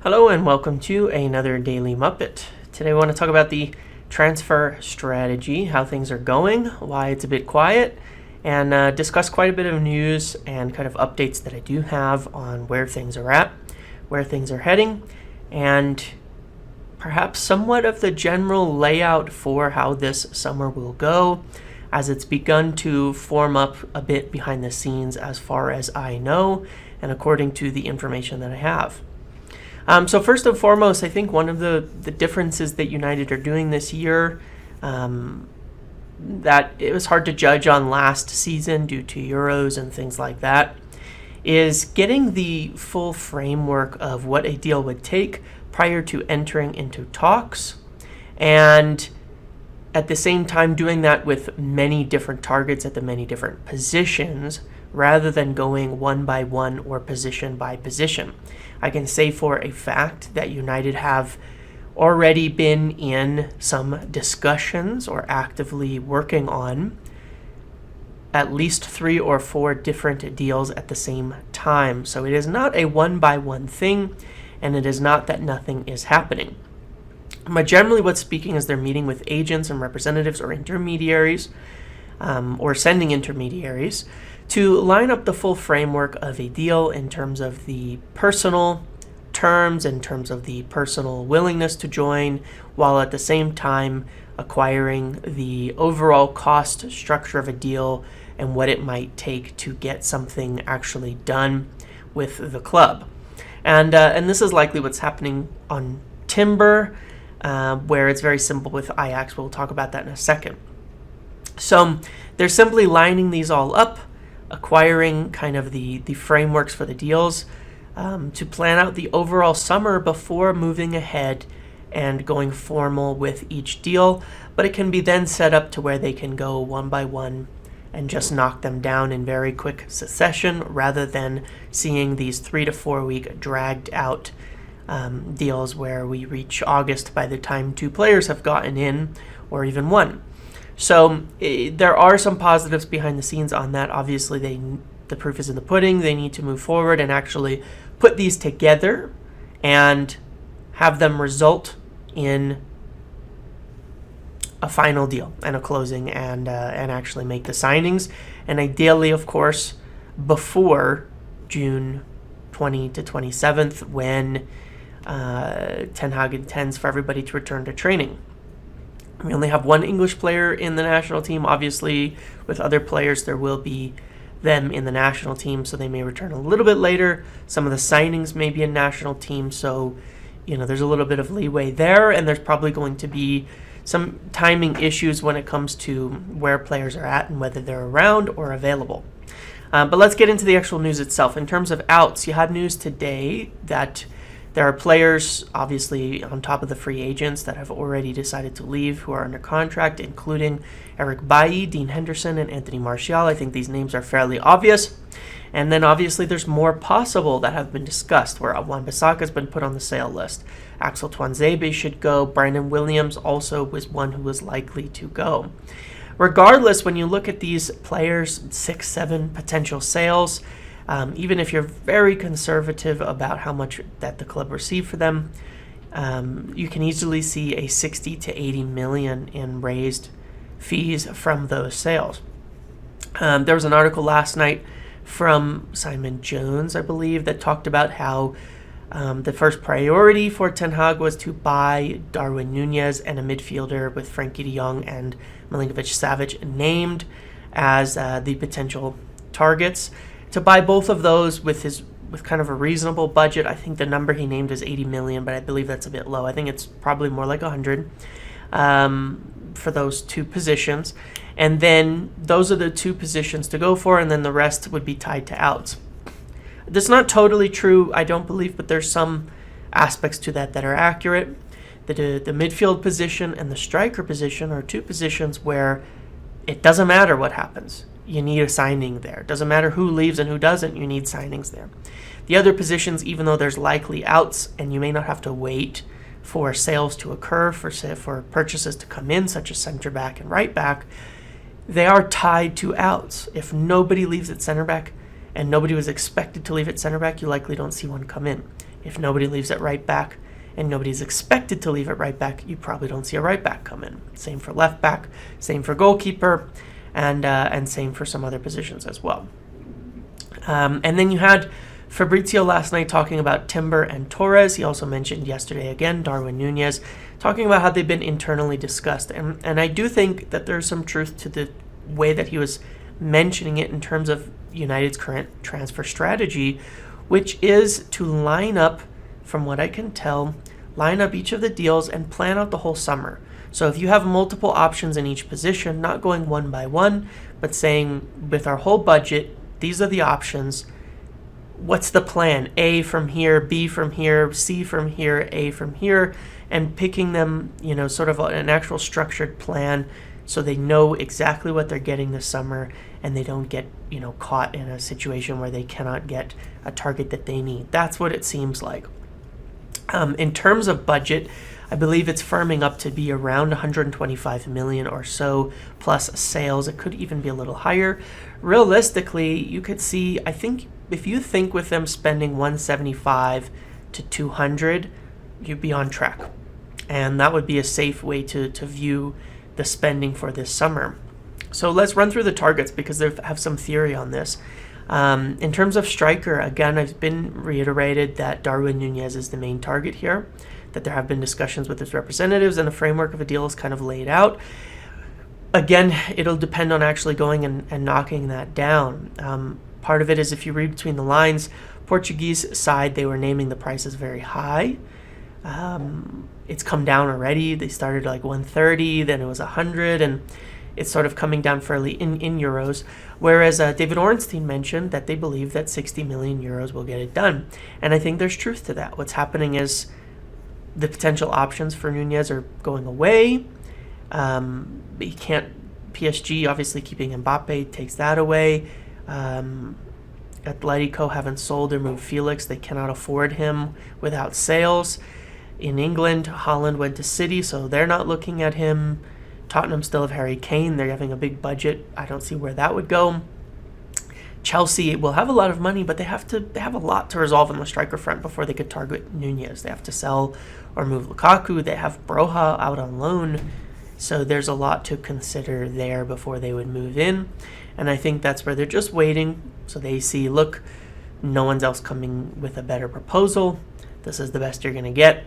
Hello and welcome to another Daily Muppet. Today we want to talk about the transfer strategy, how things are going, why it's a bit quiet, and discuss quite a bit of news and kind of updates that I do have on where things are at, where things are heading, and perhaps somewhat of the general layout for how this summer will go, as it's begun to form up a bit behind the scenes as far as I know and according to the information that I have. So first and foremost, I think one of the differences that United are doing this year, that it was hard to judge on last season due to Euros and things like that, is getting the full framework of what a deal would take prior to entering into talks, and at the same time doing that with many different targets at the many different positions, rather than going one by one or position by position. I can say for a fact that United have already been in some discussions or actively working on at least 3 or 4 different deals at the same time. So it is not a one by one thing, and it is not that nothing is happening. But generally what's speaking is they're meeting with agents and representatives or intermediaries, or sending intermediaries, to line up the full framework of a deal in terms of the personal terms, in terms of the personal willingness to join, while at the same time acquiring the overall cost structure of a deal and what it might take to get something actually done with the club. And this is likely what's happening on Timber, where it's very simple with Ajax. We'll talk about that in a second. So they're simply lining these all up, acquiring kind of the frameworks for the deals, to plan out the overall summer before moving ahead and going formal with each deal. But it can be then set up to where they can go one by one and just knock them down in very quick succession, rather than seeing these 3 to 4 week dragged out deals where we reach August by the time 2 players have gotten in, or even 1. So there are some positives behind the scenes on that. Obviously, the proof is in the pudding. They need to move forward and actually put these together and have them result in a final deal and a closing, and actually make the signings. And ideally, of course, before June 20 to 27th, when Ten Hag intends for everybody to return to training. We only have 1 English player in the national team. Obviously, with other players, there will be them in the national team, so they may return a little bit later. Some of the signings may be in national team, so there's a little bit of leeway there, and there's probably going to be some timing issues when it comes to where players are at and whether they're around or available. But let's get into the actual news itself. In terms of outs, you had news today that there are players, obviously, on top of the free agents that have already decided to leave who are under contract, including Eric Bailly, Dean Henderson, and Anthony Martial. I think these names are fairly obvious. And then, obviously, there's more possible that have been discussed, where Wan-Bissaka has been put on the sale list. Axel Tuanzebe should go. Brandon Williams also was one who was likely to go. Regardless, when you look at these players, 6, 7 potential sales, even if you're very conservative about how much that the club received for them, you can easily see a 60 to 80 million in raised fees from those sales. There was an article last night from Simon Jones, I believe, that talked about how the first priority for Ten Hag was to buy Darwin Nunez and a midfielder with Frenkie De Jong and Milinkovic-Savic named as the potential targets. To buy both of those with kind of a reasonable budget. I think the number he named is 80 million, but I believe that's a bit low. I think it's probably more like 100 for those 2 positions. And then those are the 2 positions to go for, and then the rest would be tied to outs. That's not totally true, I don't believe, but there's some aspects to that are accurate. The midfield position and the striker position are 2 positions where it doesn't matter what happens. You need a signing there. It doesn't matter who leaves and who doesn't, you need signings there. The other positions, even though there's likely outs and you may not have to wait for sales to occur, for purchases to come in, such as center back and right back, they are tied to outs. If nobody leaves at center back, and nobody was expected to leave at center back, you likely don't see one come in. If nobody leaves at right back and nobody's expected to leave at right back, you probably don't see a right back come in. Same for left back, same for goalkeeper, and same for some other positions as well. And then you had Fabrizio last night talking about Timber and Torres. He also mentioned yesterday again Darwin Nunez, talking about how they've been internally discussed. And I do think that there's some truth to the way that he was mentioning it in terms of United's current transfer strategy, which is to line up, from what I can tell, line up each of the deals and plan out the whole summer. So if you have multiple options in each position, not going one by one, but saying with our whole budget, these are the options. What's the plan? A from here, B from here, C from here, A from here, and picking them, sort of an actual structured plan so they know exactly what they're getting this summer and they don't get, caught in a situation where they cannot get a target that they need. That's what it seems like. In terms of budget, I believe it's firming up to be around 125 million or so plus sales. It could even be a little higher. Realistically, you could see, I think if you think with them spending 175 to 200, you'd be on track. And that would be a safe way to view the spending for this summer. So let's run through the targets because they have some theory on this. In terms of striker, again, I've been reiterated that Darwin Nunez is the main target here, that there have been discussions with his representatives and the framework of a deal is kind of laid out. Again, it'll depend on actually going and knocking that down. Part of it is if you read between the lines, Portuguese side, they were naming the prices very high. It's come down already. They started like 130, then it was 100, and it's sort of coming down fairly in euros. Whereas David Ornstein mentioned that they believe that 60 million euros will get it done. And I think there's truth to that. What's happening is the potential options for Nunez are going away. But he can't, PSG obviously keeping Mbappe takes that away. Atletico haven't sold or moved Felix. They cannot afford him without sales. In England, Holland went to City, so they're not looking at him. Tottenham still have Harry Kane. They're having a big budget. I don't see where that would go. Chelsea will have a lot of money, but they have a lot to resolve on the striker front before they could target Nunez. They have to sell or move Lukaku. They have Broja out on loan. So there's a lot to consider there before they would move in. And I think that's where they're just waiting. So they see, look, no one's else coming with a better proposal. This is the best you're going to get.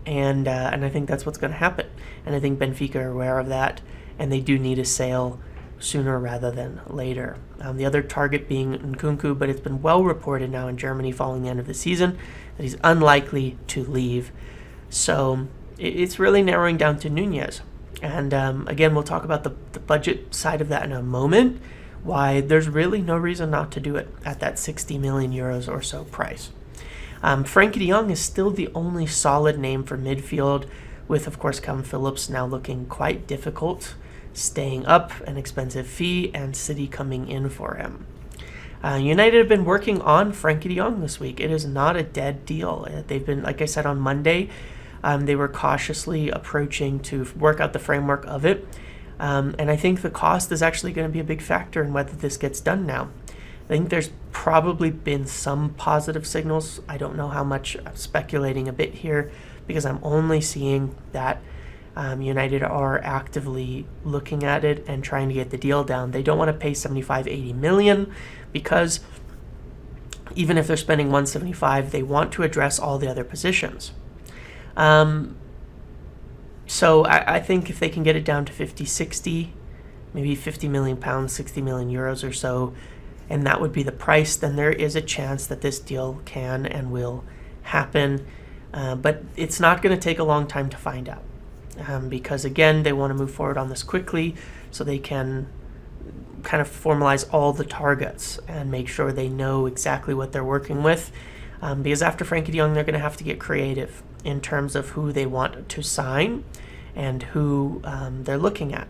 And I think that's what's going to happen. And I think Benfica are aware of that. And they do need a sale sooner rather than later. The other target being Nkunku, but it's been well reported now in Germany following the end of the season that he's unlikely to leave. So it's really narrowing down to Nunez. And again, we'll talk about the budget side of that in a moment, why there's really no reason not to do it at that 60 million euros or so price. Frenkie De Jong is still the only solid name for midfield, with, of course, Calvin Phillips now looking quite difficult, staying up, an expensive fee, and City coming in for him. United have been working on Frenkie De Jong this week. It is not a dead deal. They've been, like I said, on Monday, they were cautiously approaching to work out the framework of it. And I think the cost is actually going to be a big factor in whether this gets done now. I think there's probably been some positive signals. I don't know how much. I'm speculating a bit here because I'm only seeing that United are actively looking at it and trying to get the deal down. They don't want to pay 75-80 million because even if they're spending 175, they want to address all the other positions. So I think if they can get it down to 50-60, maybe 50 million pounds, 60 million euros or so, and that would be the price, then there is a chance that this deal can and will happen. But it's not going to take a long time to find out. Because, again, they want to move forward on this quickly so they can kind of formalize all the targets and make sure they know exactly what they're working with. Because after Frenkie De Jong, they're going to have to get creative in terms of who they want to sign and who they're looking at.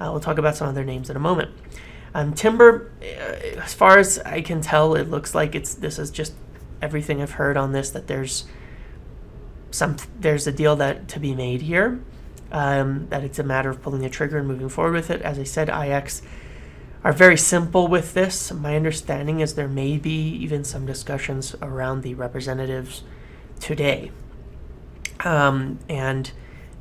We'll talk about some other names in a moment. Timber, as far as I can tell, it looks like this is just everything I've heard on this, that there's a deal that to be made here, that it's a matter of pulling the trigger and moving forward with it. As I said, Ajax are very simple with this. My understanding is there may be even some discussions around the representatives today, and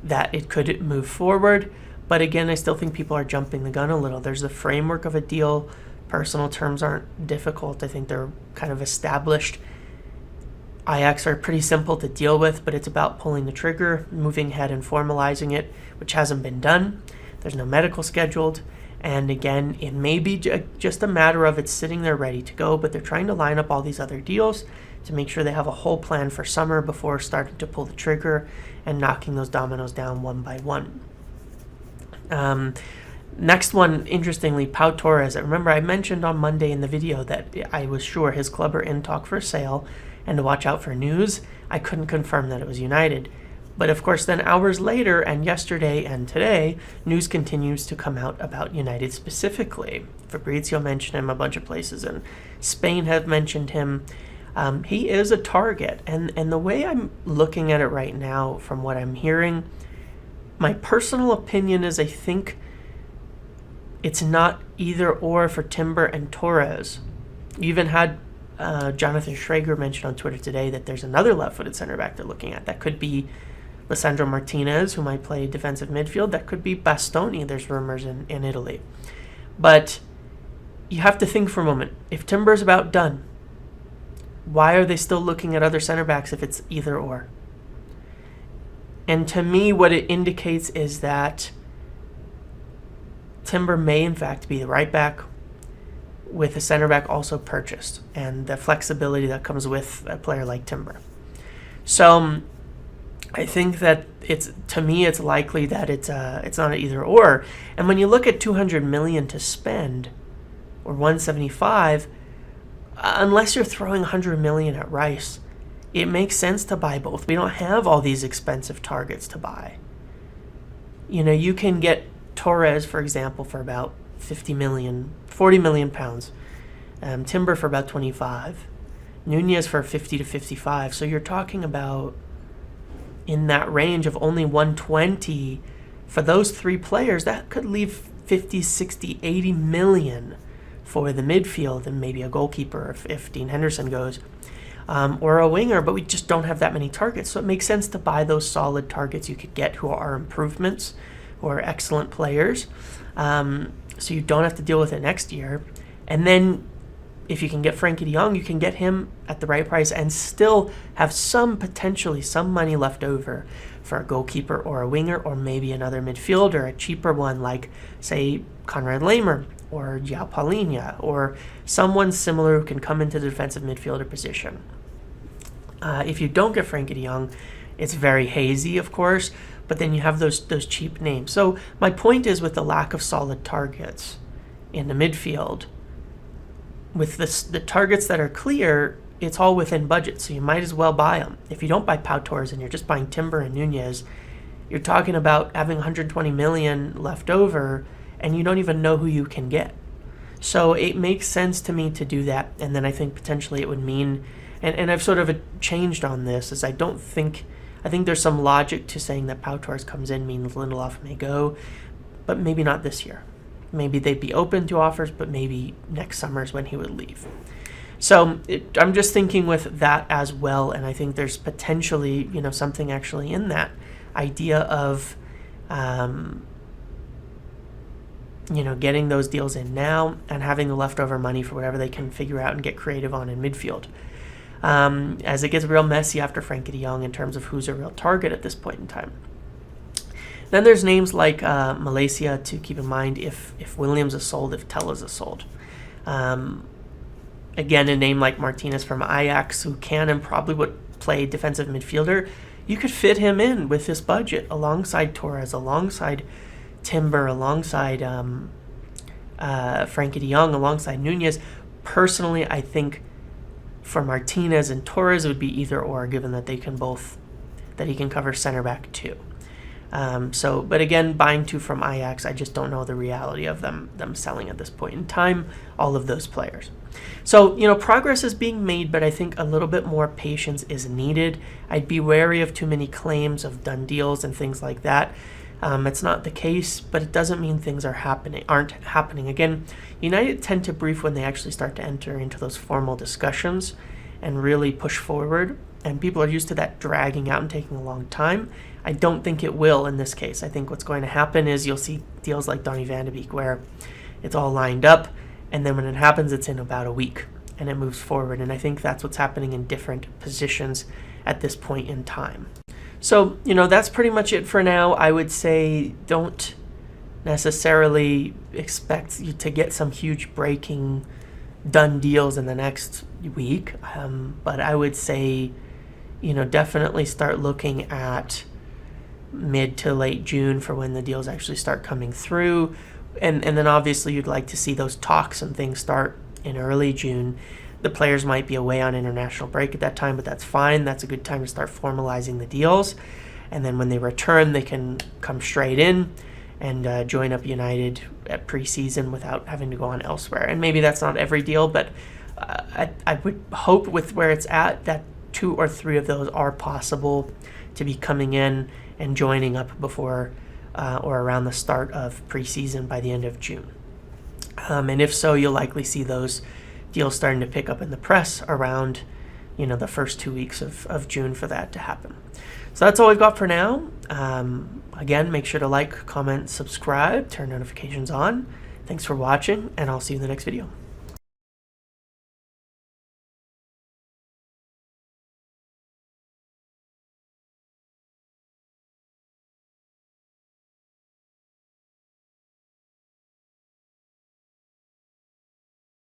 that it could move forward. But again, I still think people are jumping the gun a little. There's the framework of a deal. Personal terms aren't difficult. I think they're kind of established. Ajax are pretty simple to deal with, but it's about pulling the trigger, moving ahead and formalizing it, which hasn't been done. There's no medical scheduled. And again, it may be just a matter of it's sitting there ready to go, but they're trying to line up all these other deals to make sure they have a whole plan for summer before starting to pull the trigger and knocking those dominoes down one by one. Next one, interestingly, Pau Torres. Remember, I mentioned on Monday in the video that I was sure his club are in talk for sale and to watch out for news. I couldn't confirm that it was United. But of course, then hours later and yesterday and today, news continues to come out about United specifically. Fabrizio mentioned him, a bunch of places in Spain have mentioned him. He is a target. And the way I'm looking at it right now, from what I'm hearing, my personal opinion is I think it's not either or for Timber and Torres. You even had Jonathan Schrager mention on Twitter today that there's another left-footed center back they're looking at. That could be Lisandro Martinez, who might play defensive midfield. That could be Bastoni, there's rumors in Italy. But you have to think for a moment. If Timber's about done, why are they still looking at other center backs if it's either or? And to me, what it indicates is that Timber may, in fact, be the right back with a center back also purchased and the flexibility that comes with a player like Timber. So I think that to me, it's likely that it's not an either or. And when you look at 200 million to spend or 175, unless you're throwing 100 million at Rice, it makes sense to buy both. We don't have all these expensive targets to buy. You can get Torres, for example, for about 40 million pounds. Timber for about 25. Nunez for 50 to 55. So you're talking about in that range of only 120 for those three players. That could leave 50, 60, 80 million for the midfield and maybe a goalkeeper if Dean Henderson goes. Or a winger, but we just don't have that many targets. So it makes sense to buy those solid targets you could get who are improvements, who are excellent players. So you don't have to deal with it next year. And then if you can get Frenkie De Jong, you can get him at the right price and still have potentially some money left over for a goalkeeper or a winger or maybe another midfielder, a cheaper one like, say, Konrad Laimer or João Palhinha or someone similar who can come into the defensive midfielder position. If you don't get Frenkie De Jong, it's very hazy, of course, but then you have those cheap names. So my point is, with the lack of solid targets in the midfield, with the targets that are clear, it's all within budget, so you might as well buy them. If you don't buy Pau Torres and you're just buying Timber and Nunez, you're talking about having 120 million left over, and you don't even know who you can get. So it makes sense to me to do that, and then I think potentially it would mean, and I've sort of changed on this, is I think there's some logic to saying that Pau Torres comes in means Lindelof may go, but maybe not this year. Maybe they'd be open to offers, but maybe next summer is when he would leave. So I'm just thinking with that as well, and I think there's potentially, something actually in that idea of, getting those deals in now and having the leftover money for whatever they can figure out and get creative on in midfield. As it gets real messy after Frenkie De Jong in terms of who's a real target at this point in time. Then there's names like Malaysia to keep in mind if Williams is sold, if Telles is sold. Again, a name like Martinez from Ajax, who can and probably would play defensive midfielder, you could fit him in with this budget alongside Torres, alongside Timber, alongside Frenkie De Jong, alongside Nunez. Personally, I think for Martinez and Torres, it would be either or, given that he can cover center back too. But again, buying two from Ajax, I just don't know the reality of them selling at this point in time, all of those players. So, progress is being made, but I think a little bit more patience is needed. I'd be wary of too many claims of done deals and things like that. It's not the case, but it doesn't mean things aren't happening. Again, United tend to brief when they actually start to enter into those formal discussions and really push forward. and people are used to that dragging out and taking a long time. I don't think it will in this case. I think what's going to happen is you'll see deals like Donny van de Beek where it's all lined up, and then when it happens, it's in about a week, and it moves forward. And I think that's what's happening in different positions at this point in time. So, that's pretty much it for now. I would say don't necessarily expect you to get some huge breaking done deals in the next week. But I would say, definitely start looking at mid to late June for when the deals actually start coming through. And then obviously you'd like to see those talks and things start in early June. The players might be away on international break at that time, but that's fine. That's a good time to start formalizing the deals. And then when they return, they can come straight in and join up United at preseason without having to go on elsewhere. And maybe that's not every deal, but I would hope with where it's at that 2 or 3 of those are possible to be coming in and joining up before or around the start of preseason by the end of June. And if so, you'll likely see those deals starting to pick up in the press around, the first 2 weeks of June for that to happen. So that's all we've got for now. Again, make sure to like, comment, subscribe, turn notifications on. Thanks for watching, and I'll see you in the next video.